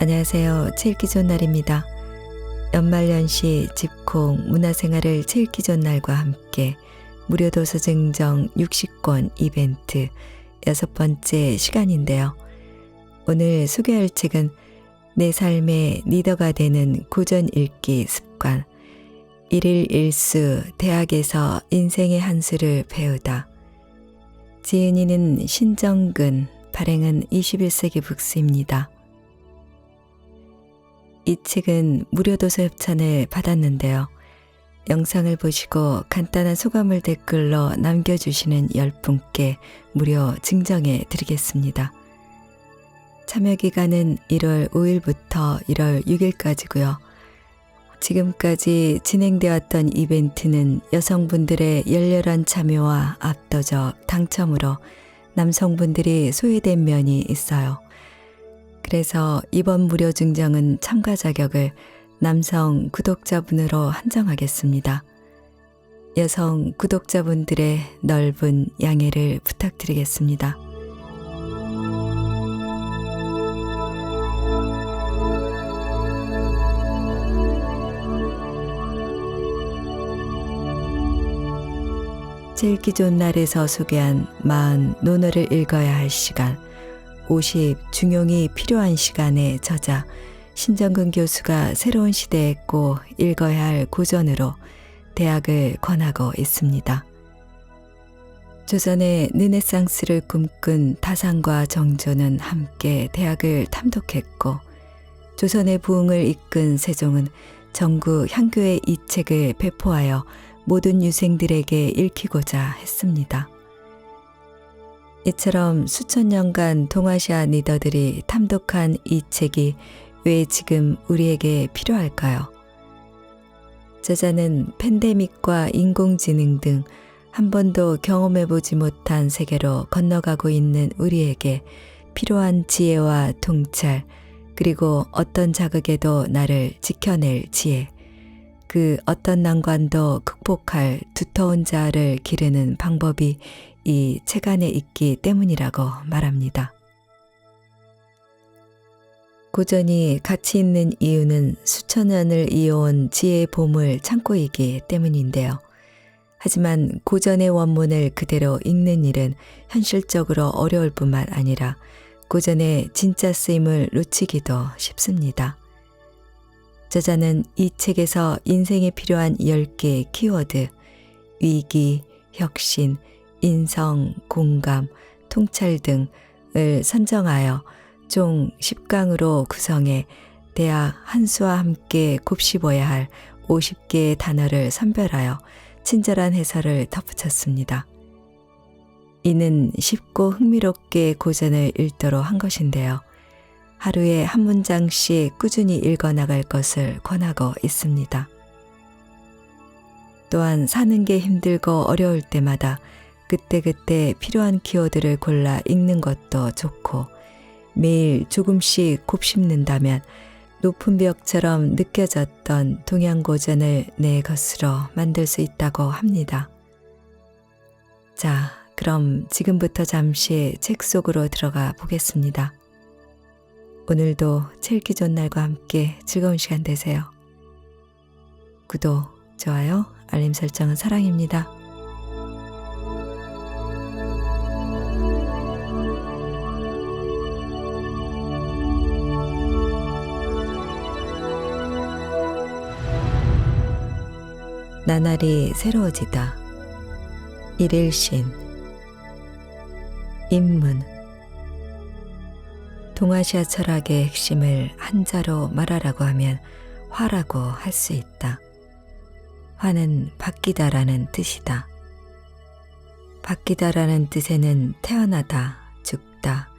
안녕하세요. 책 읽기 좋은 날입니다. 연말연시 집콕 문화생활을 책 읽기 좋은 날과 함께 무료 도서 증정 60권 이벤트 6번째 시간인데요. 오늘 소개할 책은 내 삶의 리더가 되는 고전 읽기 습관, 일일 일수 대학에서 인생의 한 수를 배우다. 지은이는 신정근, 발행은 21세기 북스입니다. 이 책은 무료 도서 협찬을 받았는데요. 영상을 보시고 간단한 소감을 댓글로 남겨주시는 10분께 무료 증정해 드리겠습니다. 참여 기간은 1월 5일부터 1월 6일까지고요. 지금까지 진행되었던 이벤트는 여성분들의 열렬한 참여와 압도적 당첨으로 남성분들이 소외된 면이 있어요. 그래서 이번 무료 증정은 참가 자격을 남성 구독자분으로 한정하겠습니다. 여성 구독자분들의 넓은 양해를 부탁드리겠습니다. 책 읽기 좋은 날에서 소개한 40 논어를 읽어야 할 시간, 50 중용이 필요한 시간의 저자 신정근 교수가 새로운 시대에 꼭 읽어야 할 고전으로 대학을 권하고 있습니다. 조선의 르네상스를 꿈꾼 다산과 정조는 함께 대학을 탐독했고, 조선의 부흥을 이끈 세종은 전국 향교에 이 책을 배포하여 모든 유생들에게 읽히고자 했습니다. 이처럼 수천 년간 동아시아 리더들이 탐독한 이 책이 왜 지금 우리에게 필요할까요? 저자는 팬데믹과 인공지능 등 한 번도 경험해보지 못한 세계로 건너가고 있는 우리에게 필요한 지혜와 통찰, 그리고 어떤 자극에도 나를 지켜낼 지혜, 그 어떤 난관도 극복할 두터운 자아를 기르는 방법이 이 책 안에 있기 때문이라고 말합니다. 고전이 가치 있는 이유는 수천 년을 이어온 지혜의 보물 창고이기 때문인데요. 하지만 고전의 원문을 그대로 읽는 일은 현실적으로 어려울 뿐만 아니라 고전의 진짜 쓰임을 놓치기도 쉽습니다. 저자는 이 책에서 인생에 필요한 10개의 키워드, 위기, 혁신, 인성, 공감, 통찰 등을 선정하여 총 10강으로 구성해 대학 한 수와 함께 곱씹어야 할 50개의 단어를 선별하여 친절한 해설을 덧붙였습니다. 이는 쉽고 흥미롭게 고전을 읽도록 한 것인데요. 하루에 한 문장씩 꾸준히 읽어나갈 것을 권하고 있습니다. 또한 사는 게 힘들고 어려울 때마다 그때그때 필요한 키워드를 골라 읽는 것도 좋고, 매일 조금씩 곱씹는다면 높은 벽처럼 느껴졌던 동양고전을 내 것으로 만들 수 있다고 합니다. 자, 그럼 지금부터 잠시 책 속으로 들어가 보겠습니다. 오늘도 책 읽기 좋은 날과 함께 즐거운 시간 되세요. 구독, 좋아요, 알림 설정은 사랑입니다. 나날이 새로워지다. 일일신. 인문. 동아시아 철학의 핵심을 한자로 말하라고 하면 화라고 할 수 있다. 화는 바뀌다라는 뜻이다. 바뀌다라는 뜻에는 태어나다, 죽다,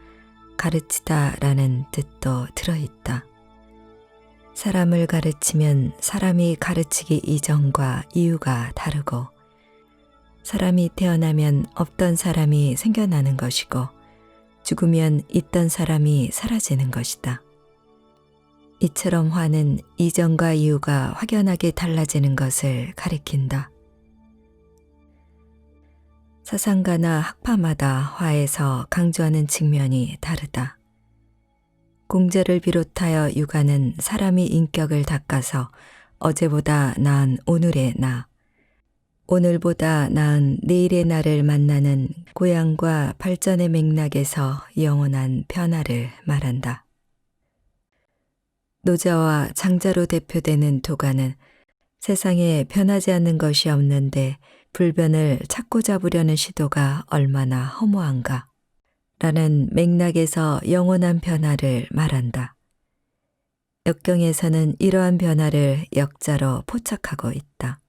가르치다라는 뜻도 들어있다. 사람을 가르치면 사람이 가르치기 이전과 이유가 다르고, 사람이 태어나면 없던 사람이 생겨나는 것이고, 죽으면 있던 사람이 사라지는 것이다. 이처럼 화는 이전과 이유가 확연하게 달라지는 것을 가리킨다. 사상가나 학파마다 화에서 강조하는 측면이 다르다. 공자를 비롯하여 육아는 사람이 인격을 닦아서 어제보다 나은 오늘의 나, 오늘보다 나은 내일의 나를 만나는 고향과 발전의 맥락에서 영원한 변화를 말한다. 노자와 장자로 대표되는 도가는 세상에 변하지 않는 것이 없는데 불변을 찾고 잡으려는 시도가 얼마나 허무한가 라는 맥락에서 영원한 변화를 말한다. 역경에서는 이러한 변화를 역자로 포착하고 있다.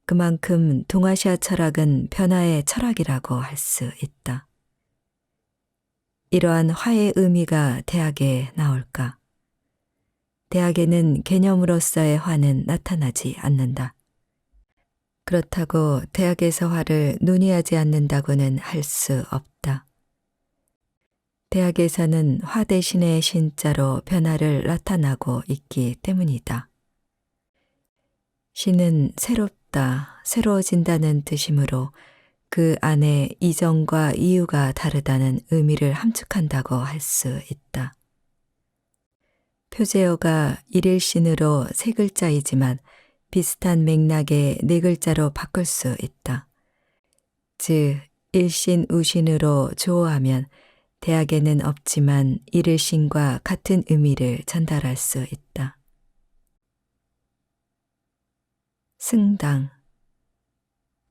그만큼 동아시아 철학은 변화의 철학이라고 할 수 있다. 이러한 화의 의미가 대학에 나올까? 대학에는 개념으로서의 화는 나타나지 않는다. 그렇다고 대학에서 화를 논의하지 않는다고는 할 수 없다. 대학에서는 화 대신의 신자로 변화를 나타나고 있기 때문이다. 신은 새롭다, 새로워진다는 뜻이므로 그 안에 이전과 이유가 다르다는 의미를 함축한다고 할 수 있다. 표제어가 일일신으로 세 글자이지만 비슷한 맥락의 네 글자로 바꿀 수 있다. 즉, 일신 우신으로 조어하면 대학에는 없지만 일일신과 같은 의미를 전달할 수 있다. 승당.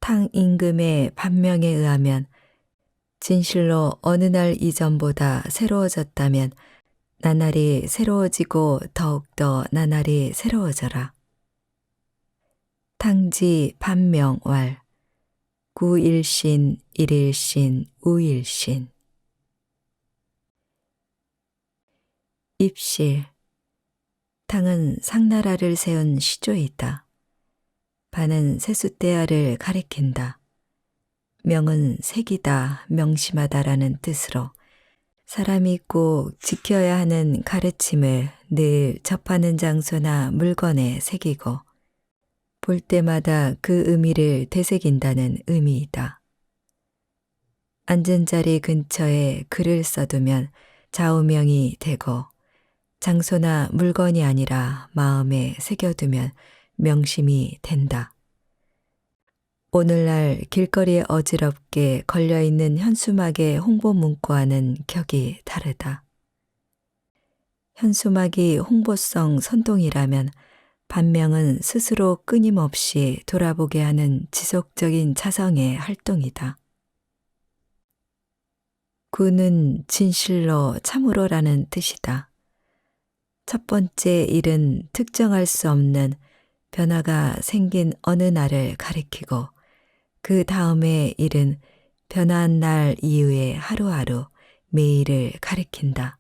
탕 임금의 반명에 의하면 진실로 어느 날 이전보다 새로워졌다면 나날이 새로워지고 더욱더 나날이 새로워져라. 탕지 반명왈 구일신, 일일신, 우일신. 입실. 탕은 상나라를 세운 시조이다. 반은 세숫대야를 가리킨다. 명은 색이다, 명심하다라는 뜻으로 사람이 꼭 지켜야 하는 가르침을 늘 접하는 장소나 물건에 새기고 볼 때마다 그 의미를 되새긴다는 의미이다. 앉은 자리 근처에 글을 써두면 좌우명이 되고 장소나 물건이 아니라 마음에 새겨두면 명심이 된다. 오늘날 길거리에 어지럽게 걸려있는 현수막의 홍보 문구와는 격이 다르다. 현수막이 홍보성 선동이라면 반명은 스스로 끊임없이 돌아보게 하는 지속적인 자성의 활동이다. 구는 진실로 참으로라는 뜻이다. 첫 번째 일은 특정할 수 없는 변화가 생긴 어느 날을 가리키고 그 다음의 일은 변화한 날 이후에 하루하루 매일을 가리킨다.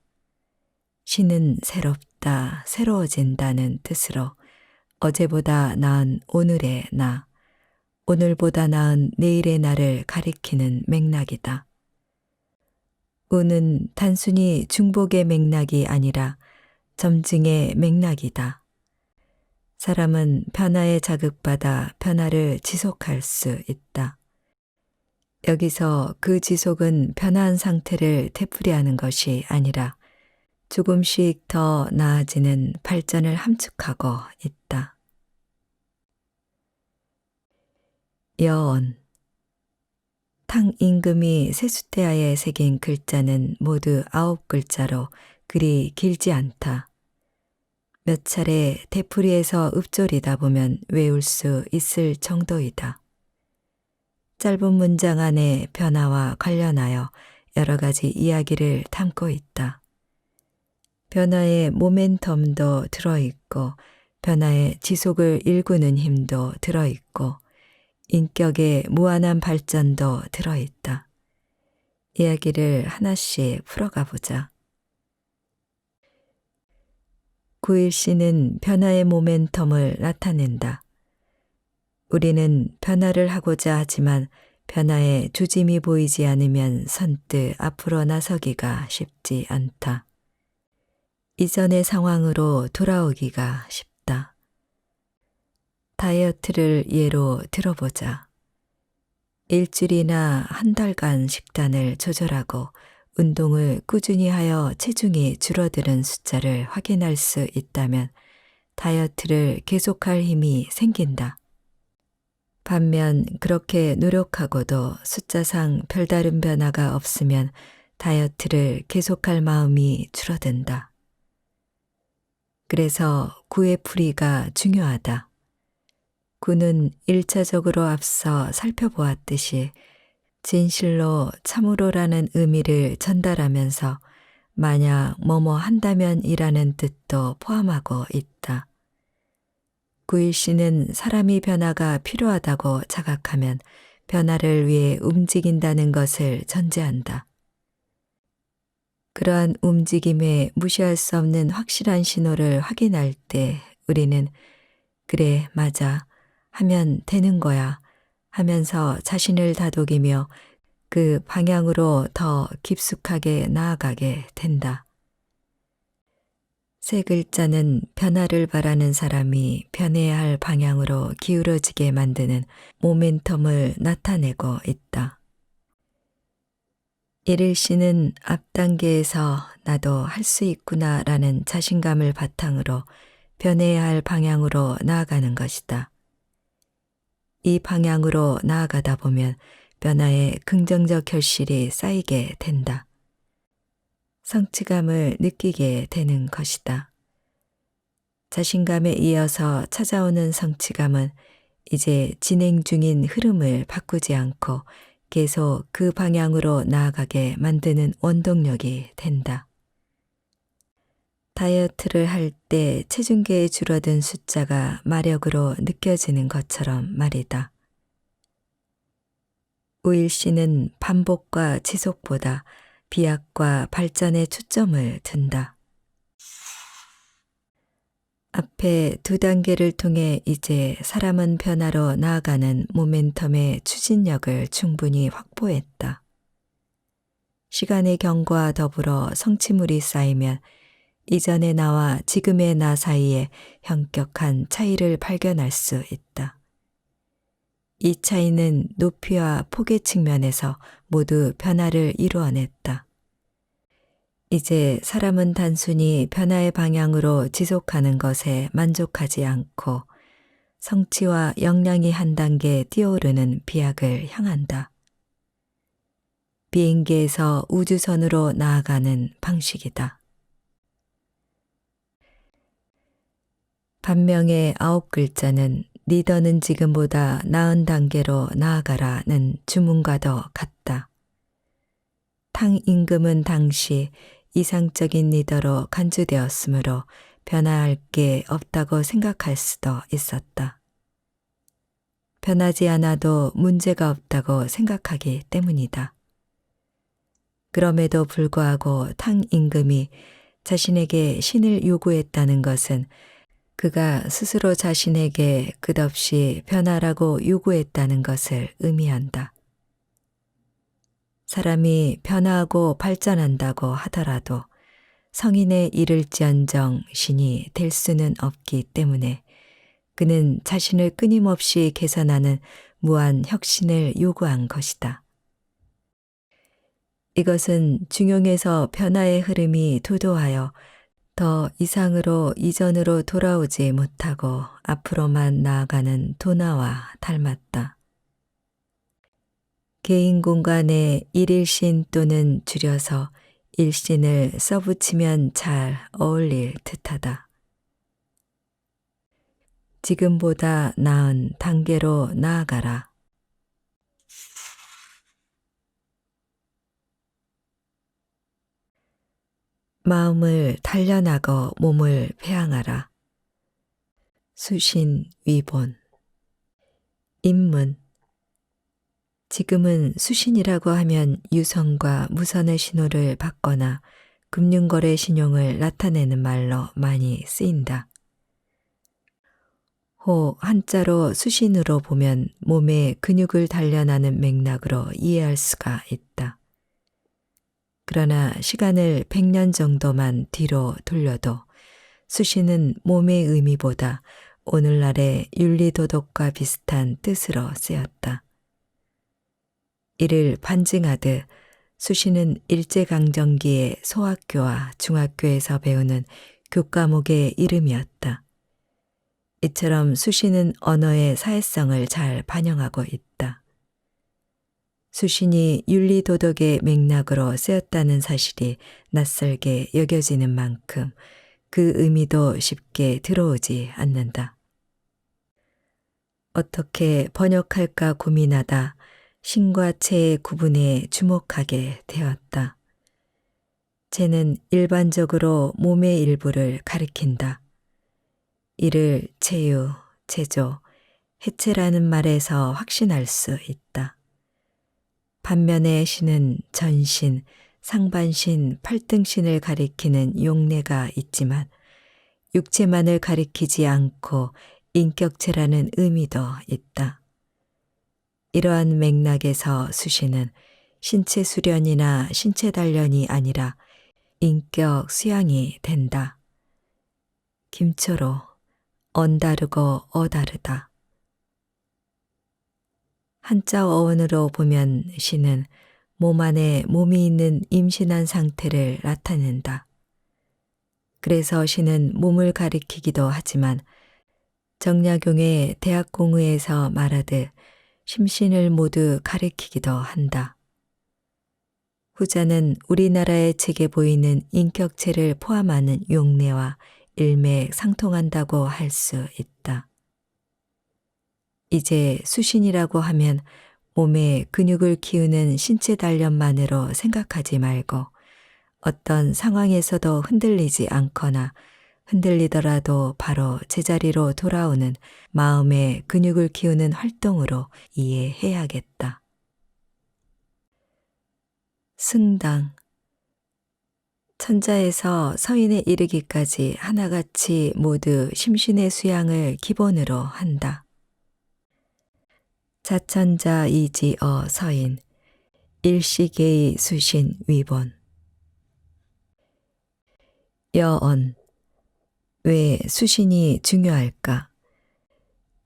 신은 새롭다, 새로워진다는 뜻으로 어제보다 나은 오늘의 나, 오늘보다 나은 내일의 나를 가리키는 맥락이다. 우는 단순히 중복의 맥락이 아니라 점증의 맥락이다. 사람은 변화에 자극받아 변화를 지속할 수 있다. 여기서 그 지속은 변화한 상태를 되풀이하는 것이 아니라 조금씩 더 나아지는 발전을 함축하고 있다. 여언. 탕 임금이 세숫대야에 새긴 글자는 모두 9글자로 그리 길지 않다. 몇 차례 되풀이해서 읊조리다 보면 외울 수 있을 정도이다. 짧은 문장 안에 변화와 관련하여 여러 가지 이야기를 담고 있다. 변화의 모멘텀도 들어있고 변화의 지속을 일구는 힘도 들어있고 인격의 무한한 발전도 들어있다. 이야기를 하나씩 풀어가 보자. 구일신은 변화의 모멘텀을 나타낸다. 우리는 변화를 하고자 하지만 변화의 조짐이 보이지 않으면 선뜻 앞으로 나서기가 쉽지 않다. 이전의 상황으로 돌아오기가 쉽다. 다이어트를 예로 들어보자. 일주일이나 한 달간 식단을 조절하고 운동을 꾸준히 하여 체중이 줄어드는 숫자를 확인할 수 있다면 다이어트를 계속할 힘이 생긴다. 반면 그렇게 노력하고도 숫자상 별다른 변화가 없으면 다이어트를 계속할 마음이 줄어든다. 그래서 구의 풀이가 중요하다. 구는 1차적으로 앞서 살펴보았듯이 진실로 참으로라는 의미를 전달하면서 만약 뭐뭐 한다면 이라는 뜻도 포함하고 있다. 구일시는 사람이 변화가 필요하다고 자각하면 변화를 위해 움직인다는 것을 전제한다. 그러한 움직임에 무시할 수 없는 확실한 신호를 확인할 때 우리는 그래, 맞아, 하면 되는 거야 하면서 자신을 다독이며 그 방향으로 더 깊숙하게 나아가게 된다. 세 글자는 변화를 바라는 사람이 변해야 할 방향으로 기울어지게 만드는 모멘텀을 나타내고 있다. 일일씨는 앞 단계에서 나도 할 수 있구나 라는 자신감을 바탕으로 변해야 할 방향으로 나아가는 것이다. 이 방향으로 나아가다 보면 변화에 긍정적 결실이 쌓이게 된다. 성취감을 느끼게 되는 것이다. 자신감에 이어서 찾아오는 성취감은 이제 진행 중인 흐름을 바꾸지 않고 계속 그 방향으로 나아가게 만드는 원동력이 된다. 다이어트를 할 때 체중계에 줄어든 숫자가 마력으로 느껴지는 것처럼 말이다. 우일씨는 반복과 지속보다 비약과 발전에 초점을 둔다. 앞에 두 단계를 통해 이제 사람은 변화로 나아가는 모멘텀의 추진력을 충분히 확보했다. 시간의 경과와 더불어 성취물이 쌓이면 이전의 나와 지금의 나 사이에 현격한 차이를 발견할 수 있다. 이 차이는 높이와 폭의 측면에서 모두 변화를 이루어냈다. 이제 사람은 단순히 변화의 방향으로 지속하는 것에 만족하지 않고 성취와 역량이 한 단계 뛰어오르는 비약을 향한다. 비행기에서 우주선으로 나아가는 방식이다. 반명의 9글자는 리더는 지금보다 나은 단계로 나아가라는 주문과도 같다. 탕 임금은 당시 이상적인 리더로 간주되었으므로 변화할 게 없다고 생각할 수도 있었다. 변하지 않아도 문제가 없다고 생각하기 때문이다. 그럼에도 불구하고 탕 임금이 자신에게 신을 요구했다는 것은 그가 스스로 자신에게 끝없이 변화라고 요구했다는 것을 의미한다. 사람이 변화하고 발전한다고 하더라도 성인에 이를지언정 신이 될 수는 없기 때문에 그는 자신을 끊임없이 개선하는 무한 혁신을 요구한 것이다. 이것은 중용에서 변화의 흐름이 도도하여 더 이상으로 이전으로 돌아오지 못하고 앞으로만 나아가는 도나와 닮았다. 개인 공간에 일일신 또는 줄여서 일신을 써붙이면 잘 어울릴 듯하다. 지금보다 나은 단계로 나아가라. 마음을 단련하고 몸을 배양하라. 수신 위본. 입문. 지금은 수신이라고 하면 유선과 무선의 신호를 받거나 금융거래 신용을 나타내는 말로 많이 쓰인다. 호 한자로 수신으로 보면 몸의 근육을 단련하는 맥락으로 이해할 수가 있다. 그러나 시간을 100년 정도만 뒤로 돌려도 수신은 몸의 의미보다 오늘날의 윤리도덕과 비슷한 뜻으로 쓰였다. 이를 반증하듯 수시는 일제강점기의 소학교와 중학교에서 배우는 교과목의 이름이었다. 이처럼 수시는 언어의 사회성을 잘 반영하고 있다. 수신이 윤리도덕의 맥락으로 쓰였다는 사실이 낯설게 여겨지는 만큼 그 의미도 쉽게 들어오지 않는다. 어떻게 번역할까 고민하다 신과 체의 구분에 주목하게 되었다. 체는 일반적으로 몸의 일부를 가리킨다. 이를 체유, 체조, 해체라는 말에서 확신할 수 있다. 반면에 신은 전신, 상반신, 팔등신을 가리키는 용례가 있지만 육체만을 가리키지 않고 인격체라는 의미도 있다. 이러한 맥락에서 수시는 신체 수련이나 신체 단련이 아니라 인격 수양이 된다. 김초로 언다르고 어다르다. 한자 어원으로 보면 시는 몸 안에 몸이 있는 임신한 상태를 나타낸다. 그래서 시는 몸을 가리키기도 하지만 정약용의 대학공의에서 말하듯 심신을 모두 가리키기도 한다. 후자는 우리나라의 책에 보이는 인격체를 포함하는 용례와 일맥상통한다고 할 수 있다. 이제 수신이라고 하면 몸에 근육을 키우는 신체 단련만으로 생각하지 말고 어떤 상황에서도 흔들리지 않거나 흔들리더라도 바로 제자리로 돌아오는 마음의 근육을 키우는 활동으로 이해해야겠다. 승당 천자에서 서인에 이르기까지 하나같이 모두 심신의 수양을 기본으로 한다. 자천자 이지어 서인 일시계의 수신 위본 여언 왜 수신이 중요할까?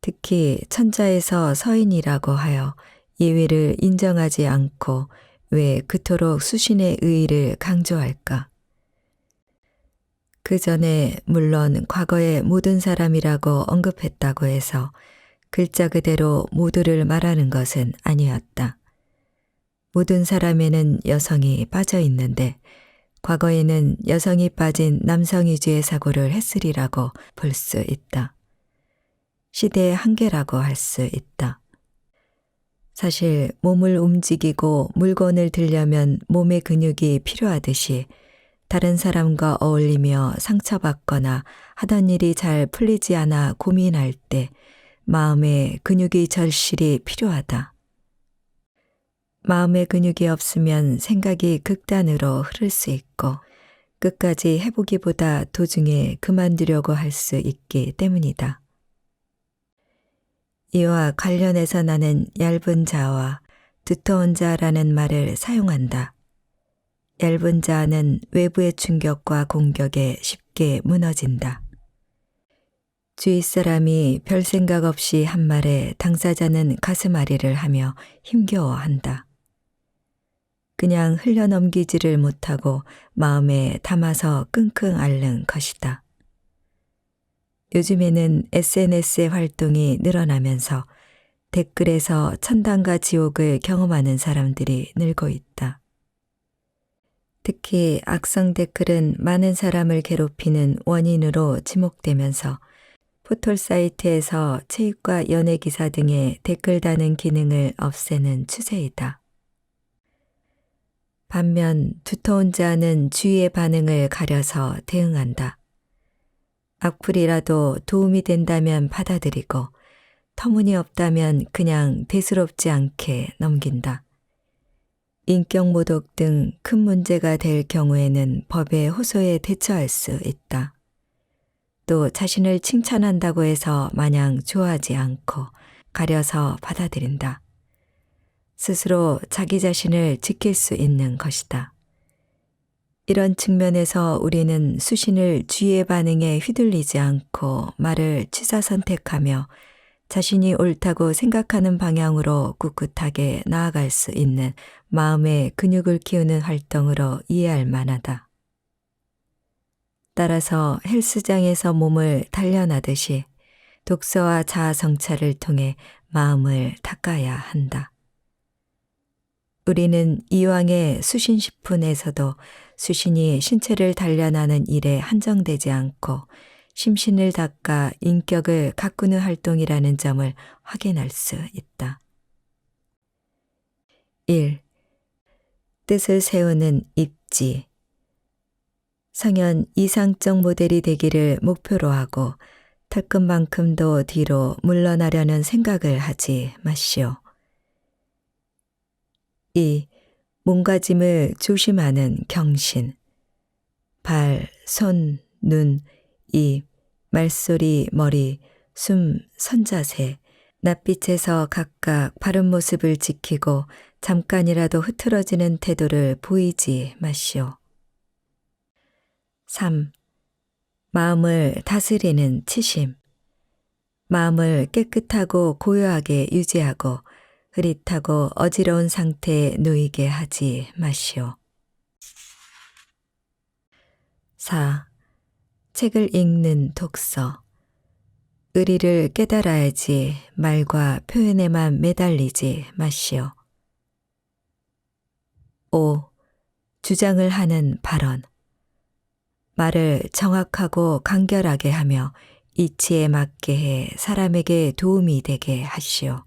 특히 천자에서 서인이라고 하여 예외를 인정하지 않고 왜 그토록 수신의 의의를 강조할까? 그 전에 물론 과거의 모든 사람이라고 언급했다고 해서 글자 그대로 모두를 말하는 것은 아니었다. 모든 사람에는 여성이 빠져 있는데 과거에는 여성이 빠진 남성위주의 사고를 했으리라고 볼 수 있다. 시대의 한계라고 할 수 있다. 사실 몸을 움직이고 물건을 들려면 몸의 근육이 필요하듯이 다른 사람과 어울리며 상처받거나 하던 일이 잘 풀리지 않아 고민할 때 마음의 근육이 절실히 필요하다. 마음의 근육이 없으면 생각이 극단으로 흐를 수 있고 끝까지 해보기보다 도중에 그만두려고 할 수 있기 때문이다. 이와 관련해서 나는 얇은 자와 두터운 자라는 말을 사용한다. 얇은 자는 외부의 충격과 공격에 쉽게 무너진다. 주위 사람이 별 생각 없이 한 말에 당사자는 가슴앓이를 하며 힘겨워한다. 그냥 흘려넘기지를 못하고 마음에 담아서 끙끙 앓는 것이다. 요즘에는 SNS의 활동이 늘어나면서 댓글에서 천당과 지옥을 경험하는 사람들이 늘고 있다. 특히 악성 댓글은 많은 사람을 괴롭히는 원인으로 지목되면서 포털 사이트에서 체육과 연예 기사 등의 댓글 다는 기능을 없애는 추세이다. 반면 두터운 자는 주위의 반응을 가려서 대응한다. 악플이라도 도움이 된다면 받아들이고 터무니없다면 그냥 대수롭지 않게 넘긴다. 인격모독 등 큰 문제가 될 경우에는 법의 호소에 대처할 수 있다. 또 자신을 칭찬한다고 해서 마냥 좋아하지 않고 가려서 받아들인다. 스스로 자기 자신을 지킬 수 있는 것이다. 이런 측면에서 우리는 수신을 주위의 반응에 휘둘리지 않고 말을 취사 선택하며 자신이 옳다고 생각하는 방향으로 꿋꿋하게 나아갈 수 있는 마음의 근육을 키우는 활동으로 이해할 만하다. 따라서 헬스장에서 몸을 단련하듯이 독서와 자아 성찰을 통해 마음을 닦아야 한다. 우리는 이왕의 수신식품에서도 수신이 신체를 단련하는 일에 한정되지 않고 심신을 닦아 인격을 가꾸는 활동이라는 점을 확인할 수 있다. 1. 뜻을 세우는 입지. 성현 이상적 모델이 되기를 목표로 하고 털끝만큼도 뒤로 물러나려는 생각을 하지 마시오. 2. 몸가짐을 조심하는 경신. 발, 손, 눈, 입, 말소리, 머리, 숨, 선자세, 낯빛에서 각각 바른 모습을 지키고 잠깐이라도 흐트러지는 태도를 보이지 마시오. 3. 마음을 다스리는 치심. 마음을 깨끗하고 고요하게 유지하고 흐릿하고 어지러운 상태에 놓이게 하지 마시오. 4. 책을 읽는 독서. 의리를 깨달아야지 말과 표현에만 매달리지 마시오. 5. 주장을 하는 발언. 말을 정확하고 간결하게 하며 이치에 맞게 해 사람에게 도움이 되게 하시오.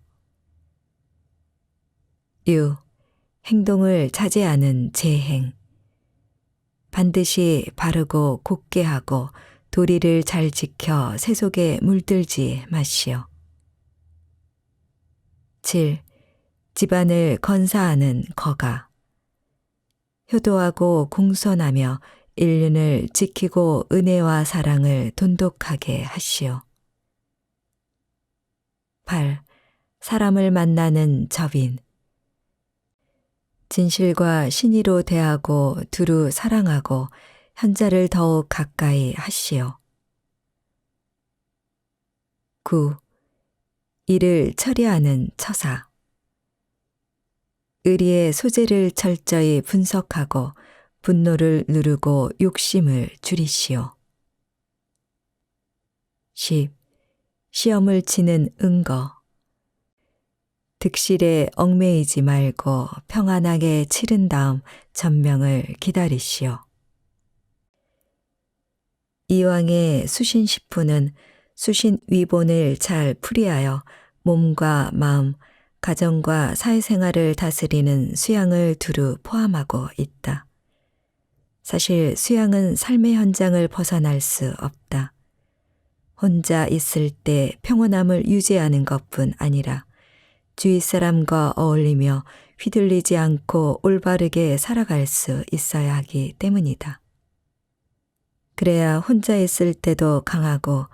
6. 행동을 자제하는 재행. 반드시 바르고 곱게 하고 도리를 잘 지켜 세속에 물들지 마시오. 7. 집안을 건사하는 거가. 효도하고 공손하며 인륜을 지키고 은혜와 사랑을 돈독하게 하시오. 8. 사람을 만나는 접인. 진실과 신의로 대하고 두루 사랑하고 현자를 더욱 가까이 하시오. 9. 일을 처리하는 처사. 의리의 소재를 철저히 분석하고 분노를 누르고 욕심을 줄이시오. 10. 시험을 치는 은거. 득실에 얽매이지 말고 평안하게 치른 다음 전명을 기다리시오. 이왕의 수신식품은 수신 위본을 잘 풀이하여 몸과 마음, 가정과 사회생활을 다스리는 수양을 두루 포함하고 있다. 사실 수양은 삶의 현장을 벗어날 수 없다. 혼자 있을 때 평온함을 유지하는 것뿐 아니라 주위 사람과 어울리며 휘둘리지 않고 올바르게 살아갈 수 있어야 하기 때문이다. 그래야 혼자 있을 때도 강하고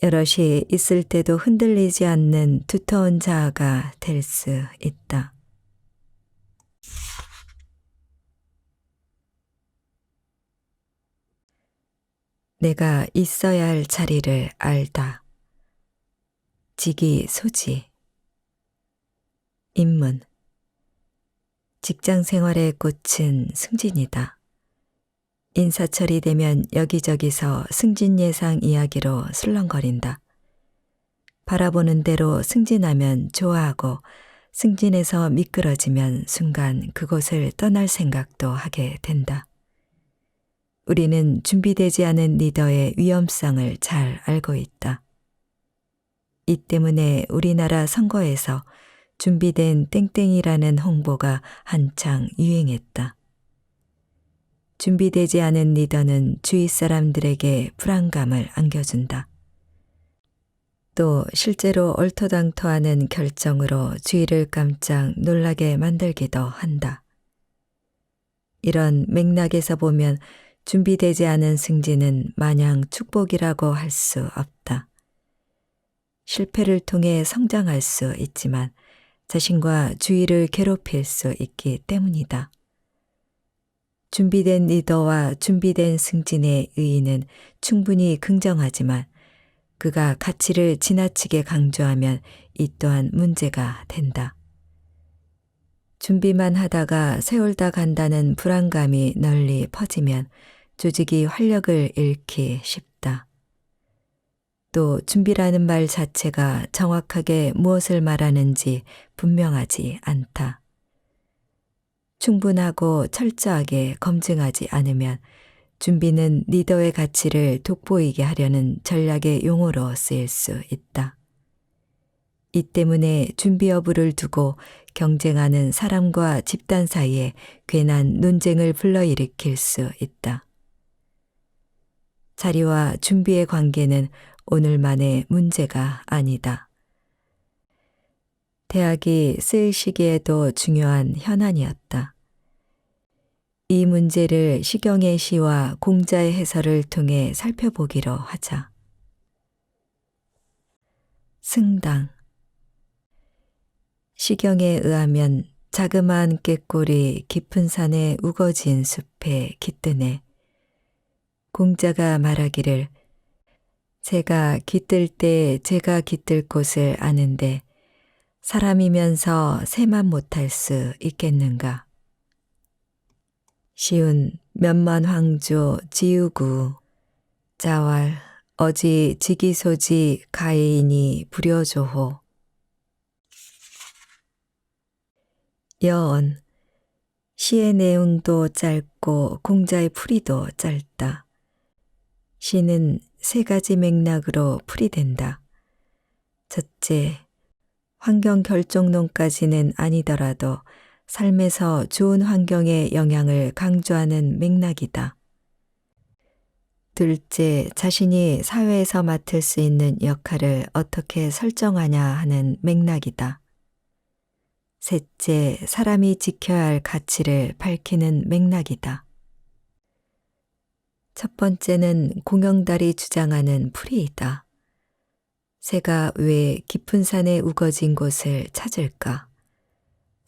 여럿이 있을 때도 흔들리지 않는 두터운 자아가 될 수 있다. 내가 있어야 할 자리를 알다. 직이소지. 인문. 직장 생활의 꽃은 승진이다. 인사철이 되면 여기저기서 승진 예상 이야기로 술렁거린다. 바라보는 대로 승진하면 좋아하고 승진에서 미끄러지면 순간 그곳을 떠날 생각도 하게 된다. 우리는 준비되지 않은 리더의 위험성을 잘 알고 있다. 이 때문에 우리나라 선거에서 준비된 땡땡이라는 홍보가 한창 유행했다. 준비되지 않은 리더는 주위 사람들에게 불안감을 안겨준다. 또 실제로 얼토당토하는 결정으로 주위를 깜짝 놀라게 만들기도 한다. 이런 맥락에서 보면 준비되지 않은 승진은 마냥 축복이라고 할 수 없다. 실패를 통해 성장할 수 있지만 자신과 주위를 괴롭힐 수 있기 때문이다. 준비된 리더와 준비된 승진의 의의는 충분히 긍정하지만 그가 가치를 지나치게 강조하면 이 또한 문제가 된다. 준비만 하다가 세월다 간다는 불안감이 널리 퍼지면 조직이 활력을 잃기 쉽다. 또 준비라는 말 자체가 정확하게 무엇을 말하는지 분명하지 않다. 충분하고 철저하게 검증하지 않으면 준비는 리더의 가치를 돋보이게 하려는 전략의 용어로 쓰일 수 있다. 이 때문에 준비 여부를 두고 경쟁하는 사람과 집단 사이에 괜한 논쟁을 불러일으킬 수 있다. 자리와 준비의 관계는 오늘만의 문제가 아니다. 대학이 쓰일 시기에도 중요한 현안이었다. 이 문제를 시경의 시와 공자의 해설을 통해 살펴보기로 하자. 승당. 시경에 의하면 자그마한 꾀꼬리 깊은 산에 우거진 숲에 깃드네. 공자가 말하기를 새가 깃들 때 제가 깃들 곳을 아는데 사람이면서 새만 못할 수 있겠는가. 시운 몇만 황조 지우구 자왈 어지 지기소지 가해이니 불여조호. 여언. 시의 내용도 짧고 공자의 풀이도 짧다. 시는 세 가지 맥락으로 풀이된다. 첫째, 환경 결정론까지는 아니더라도 삶에서 좋은 환경의 영향을 강조하는 맥락이다. 둘째, 자신이 사회에서 맡을 수 있는 역할을 어떻게 설정하냐 하는 맥락이다. 셋째, 사람이 지켜야 할 가치를 밝히는 맥락이다. 첫 번째는 공영달이 주장하는 풀이이다. 새가 왜 깊은 산에 우거진 곳을 찾을까?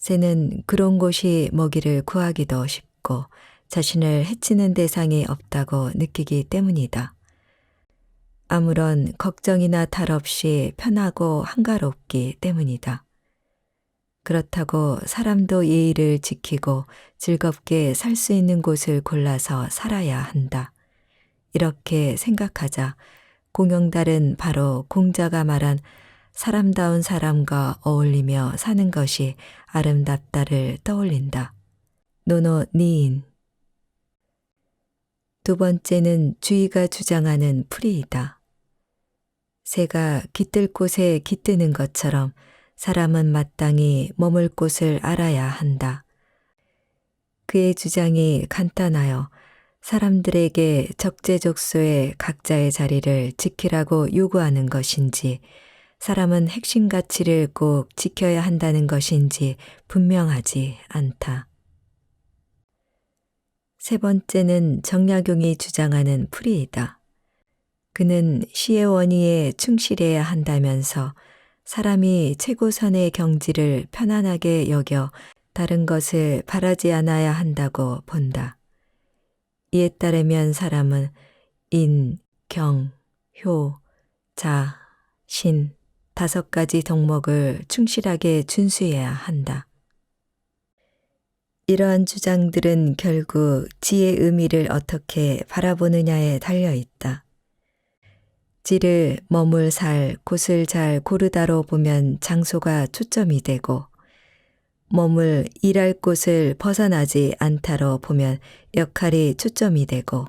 새는 그런 곳이 먹이를 구하기도 쉽고 자신을 해치는 대상이 없다고 느끼기 때문이다. 아무런 걱정이나 탈 없이 편하고 한가롭기 때문이다. 그렇다고 사람도 예의를 지키고 즐겁게 살 수 있는 곳을 골라서 살아야 한다. 이렇게 생각하자 공영달은 바로 공자가 말한 사람다운 사람과 어울리며 사는 것이 아름답다를 떠올린다. 노노 니인. 두 번째는 주의가 주장하는 풀이이다. 새가 깃들 곳에 깃드는 것처럼 사람은 마땅히 머물 곳을 알아야 한다. 그의 주장이 간단하여 사람들에게 적재적소에 각자의 자리를 지키라고 요구하는 것인지 사람은 핵심 가치를 꼭 지켜야 한다는 것인지 분명하지 않다. 세 번째는 정약용이 주장하는 풀이이다. 그는 시의 원의에 충실해야 한다면서 사람이 최고선의 경지를 편안하게 여겨 다른 것을 바라지 않아야 한다고 본다. 이에 따르면 사람은 인, 경, 효, 자, 신 5가지 덕목을 충실하게 준수해야 한다. 이러한 주장들은 결국 지의 의미를 어떻게 바라보느냐에 달려 있다. 지를 머물 살 곳을 잘 고르다로 보면 장소가 초점이 되고 머물 일할 곳을 벗어나지 않다로 보면 역할이 초점이 되고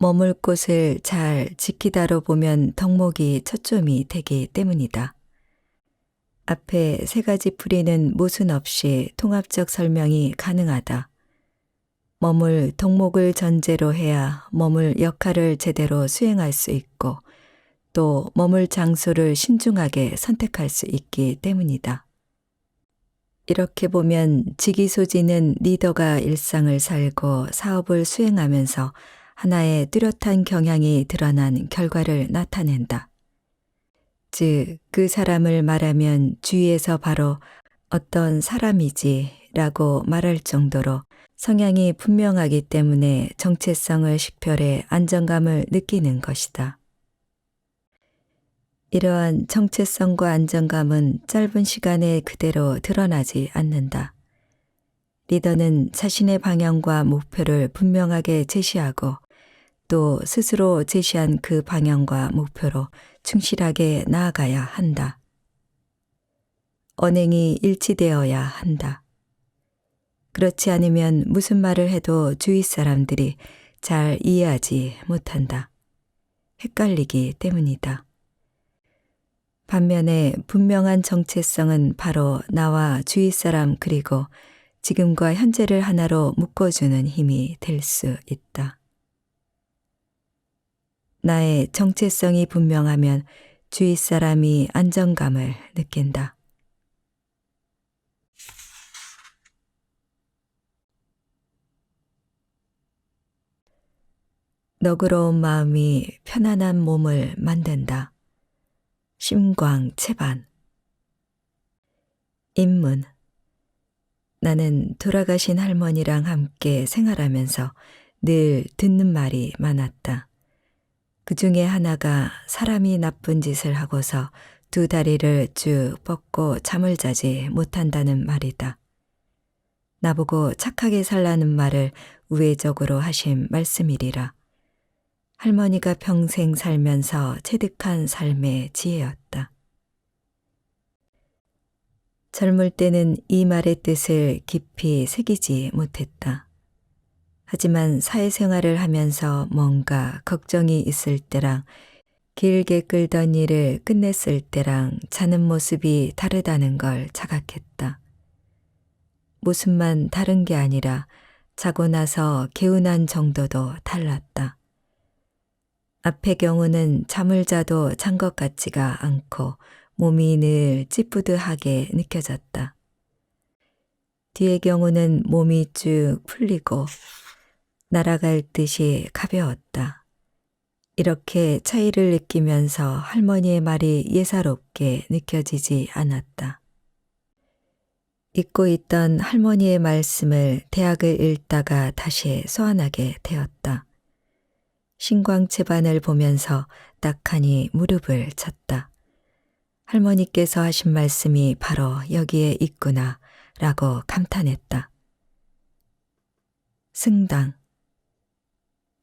머물 곳을 잘 지키다로 보면 덕목이 초점이 되기 때문이다. 앞에 세 가지 풀이는 모순 없이 통합적 설명이 가능하다. 머물 덕목을 전제로 해야 머물 역할을 제대로 수행할 수 있고 또 머물 장소를 신중하게 선택할 수 있기 때문이다. 이렇게 보면 지기소지는 리더가 일상을 살고 사업을 수행하면서 하나의 뚜렷한 경향이 드러난 결과를 나타낸다. 즉, 그 사람을 말하면 주위에서 바로 어떤 사람이지 라고 말할 정도로 성향이 분명하기 때문에 정체성을 식별해 안정감을 느끼는 것이다. 이러한 정체성과 안정감은 짧은 시간에 그대로 드러나지 않는다. 리더는 자신의 방향과 목표를 분명하게 제시하고 또 스스로 제시한 그 방향과 목표로 충실하게 나아가야 한다. 언행이 일치되어야 한다. 그렇지 않으면 무슨 말을 해도 주위 사람들이 잘 이해하지 못한다. 헷갈리기 때문이다. 반면에 분명한 정체성은 바로 나와 주위 사람 그리고 지금과 현재를 하나로 묶어주는 힘이 될 수 있다. 나의 정체성이 분명하면 주위 사람이 안정감을 느낀다. 너그러운 마음이 편안한 몸을 만든다. 심광채반. 인문. 나는 돌아가신 할머니랑 함께 생활하면서 늘 듣는 말이 많았다. 그 중에 하나가 사람이 나쁜 짓을 하고서 두 다리를 쭉 뻗고 잠을 자지 못한다는 말이다. 나보고 착하게 살라는 말을 우회적으로 하신 말씀이리라. 할머니가 평생 살면서 체득한 삶의 지혜였다. 젊을 때는 이 말의 뜻을 깊이 새기지 못했다. 하지만 사회생활을 하면서 뭔가 걱정이 있을 때랑 길게 끌던 일을 끝냈을 때랑 자는 모습이 다르다는 걸 자각했다. 모습만 다른 게 아니라 자고 나서 개운한 정도도 달랐다. 앞의 경우는 잠을 자도 잔 것 같지가 않고 몸이 늘 찌뿌드하게 느껴졌다. 뒤의 경우는 몸이 쭉 풀리고 날아갈 듯이 가벼웠다. 이렇게 차이를 느끼면서 할머니의 말이 예사롭게 느껴지지 않았다. 잊고 있던 할머니의 말씀을 대학을 읽다가 다시 소환하게 되었다. 신광채반을 보면서 딱하니 무릎을 쳤다. 할머니께서 하신 말씀이 바로 여기에 있구나 라고 감탄했다. 승당.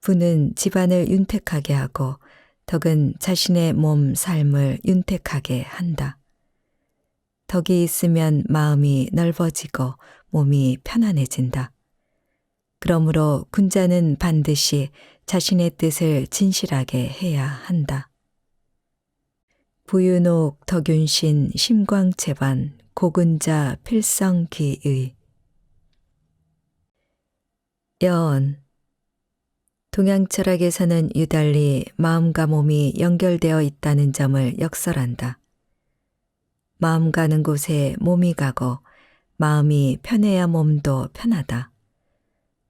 부는 집안을 윤택하게 하고 덕은 자신의 몸 삶을 윤택하게 한다. 덕이 있으면 마음이 넓어지고 몸이 편안해진다. 그러므로 군자는 반드시 자신의 뜻을 진실하게 해야 한다. 부윤옥 덕윤신 심광채반 고군자 필성기의. 여언. 동양 철학에서는 유달리 마음과 몸이 연결되어 있다는 점을 역설한다. 마음 가는 곳에 몸이 가고 마음이 편해야 몸도 편하다.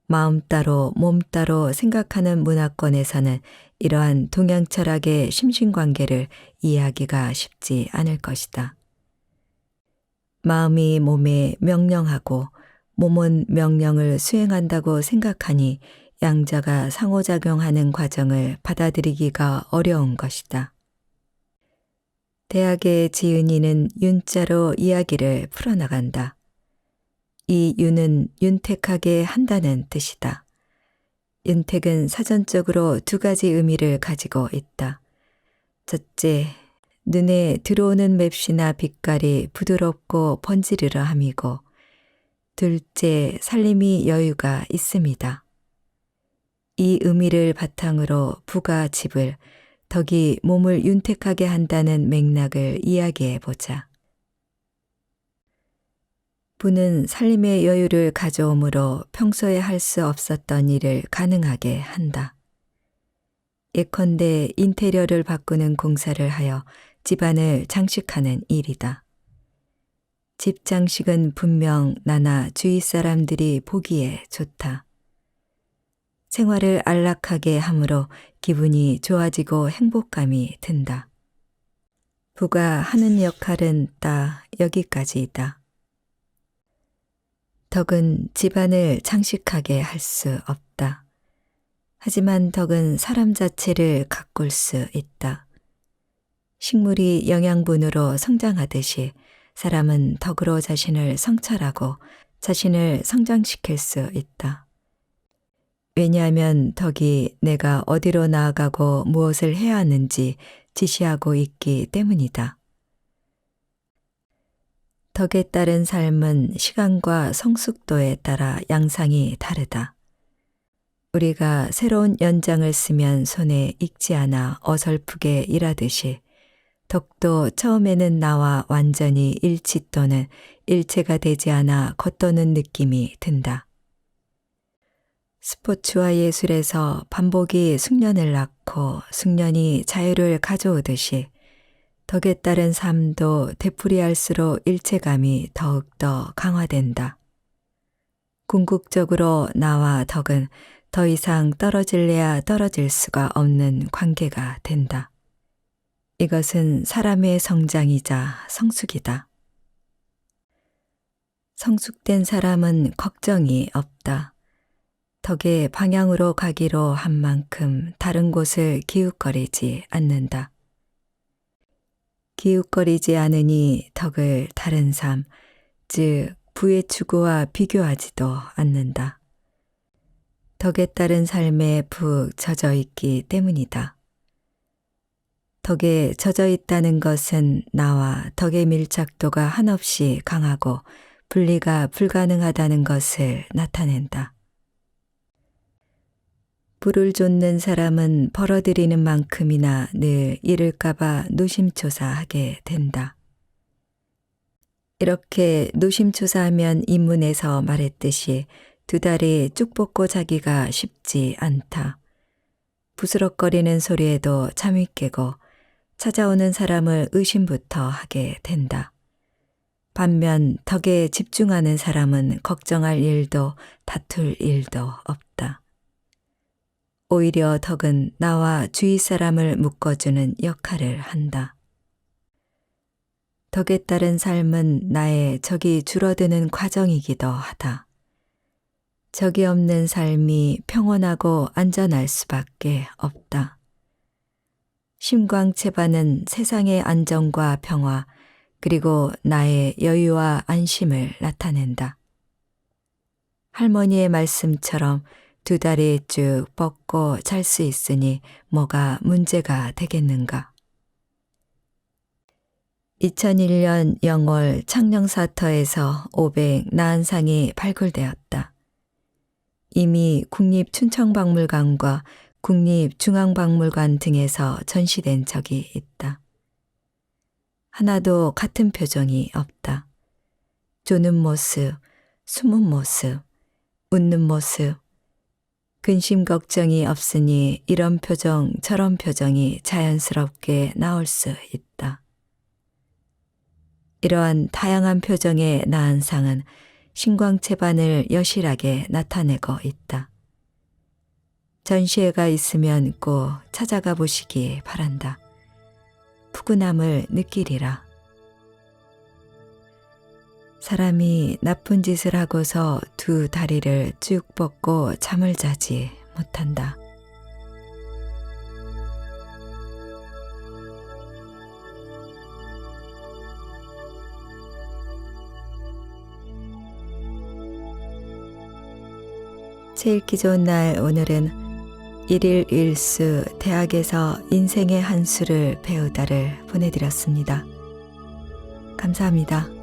마음 따로 몸 따로 생각하는 문화권에서는 이러한 동양 철학의 심신관계를 이해하기가 쉽지 않을 것이다. 마음이 몸에 명령하고 몸은 명령을 수행한다고 생각하니 양자가 상호작용하는 과정을 받아들이기가 어려운 것이다. 대학의 지은이는 윤자로 이야기를 풀어나간다. 이 윤은 윤택하게 한다는 뜻이다. 윤택은 사전적으로 두 가지 의미를 가지고 있다. 첫째, 눈에 들어오는 맵시나 빛깔이 부드럽고 번지르르 함이고, 둘째, 살림이 여유가 있습니다. 이 의미를 바탕으로 부가 집을, 덕이 몸을 윤택하게 한다는 맥락을 이야기해 보자. 부는 살림의 여유를 가져오므로 평소에 할 수 없었던 일을 가능하게 한다. 예컨대 인테리어를 바꾸는 공사를 하여 집안을 장식하는 일이다. 집 장식은 분명 나나 주위 사람들이 보기에 좋다. 생활을 안락하게 함으로 기분이 좋아지고 행복감이 든다. 부가 하는 역할은 딱 여기까지이다. 덕은 집안을 장식하게 할 수 없다. 하지만 덕은 사람 자체를 가꿀 수 있다. 식물이 영양분으로 성장하듯이 사람은 덕으로 자신을 성찰하고 자신을 성장시킬 수 있다. 왜냐하면 덕이 내가 어디로 나아가고 무엇을 해야 하는지 지시하고 있기 때문이다. 덕에 따른 삶은 시간과 성숙도에 따라 양상이 다르다. 우리가 새로운 연장을 쓰면 손에 익지 않아 어설프게 일하듯이 덕도 처음에는 나와 완전히 일치 또는 일체가 되지 않아 겉도는 느낌이 든다. 스포츠와 예술에서 반복이 숙련을 낳고 숙련이 자유를 가져오듯이 덕에 따른 삶도 되풀이할수록 일체감이 더욱더 강화된다. 궁극적으로 나와 덕은 더 이상 떨어질래야 떨어질 수가 없는 관계가 된다. 이것은 사람의 성장이자 성숙이다. 성숙된 사람은 걱정이 없다. 덕의 방향으로 가기로 한 만큼 다른 곳을 기웃거리지 않는다. 기웃거리지 않으니 덕을 다른 삶, 즉 부의 추구와 비교하지도 않는다. 덕에 따른 삶에 푹 젖어 있기 때문이다. 덕에 젖어 있다는 것은 나와 덕의 밀착도가 한없이 강하고 분리가 불가능하다는 것을 나타낸다. 불을 좇는 사람은 벌어들이는 만큼이나 늘 잃을까봐 노심초사하게 된다. 이렇게 노심초사하면 인문에서 말했듯이 두 다리 쭉 뻗고 자기가 쉽지 않다. 부스럭거리는 소리에도 잠이 깨고 찾아오는 사람을 의심부터 하게 된다. 반면 덕에 집중하는 사람은 걱정할 일도 다툴 일도 없다. 오히려 덕은 나와 주위 사람을 묶어주는 역할을 한다. 덕에 따른 삶은 나의 적이 줄어드는 과정이기도 하다. 적이 없는 삶이 평온하고 안전할 수밖에 없다. 심광채반은 세상의 안정과 평화 그리고 나의 여유와 안심을 나타낸다. 할머니의 말씀처럼 두 다리 쭉 뻗고 잘 수 있으니 뭐가 문제가 되겠는가. 2001년 영월 창녕사터에서 500 나한상이 발굴되었다. 이미 국립춘천박물관과 국립중앙박물관 등에서 전시된 적이 있다. 하나도 같은 표정이 없다. 조는 모습, 숨은 모습, 웃는 모습, 근심 걱정이 없으니 이런 표정 저런 표정이 자연스럽게 나올 수 있다. 이러한 다양한 표정의 나한상은 신광채반을 여실하게 나타내고 있다. 전시회가 있으면 꼭 찾아가 보시기 바란다. 푸근함을 느끼리라. 사람이 나쁜 짓을 하고서 두 다리를 쭉 뻗고 잠을 자지 못한다. 책 읽기 좋은 날 오늘은 일일 일수 대학에서 인생의 한 수를 배우다를 보내드렸습니다. 감사합니다.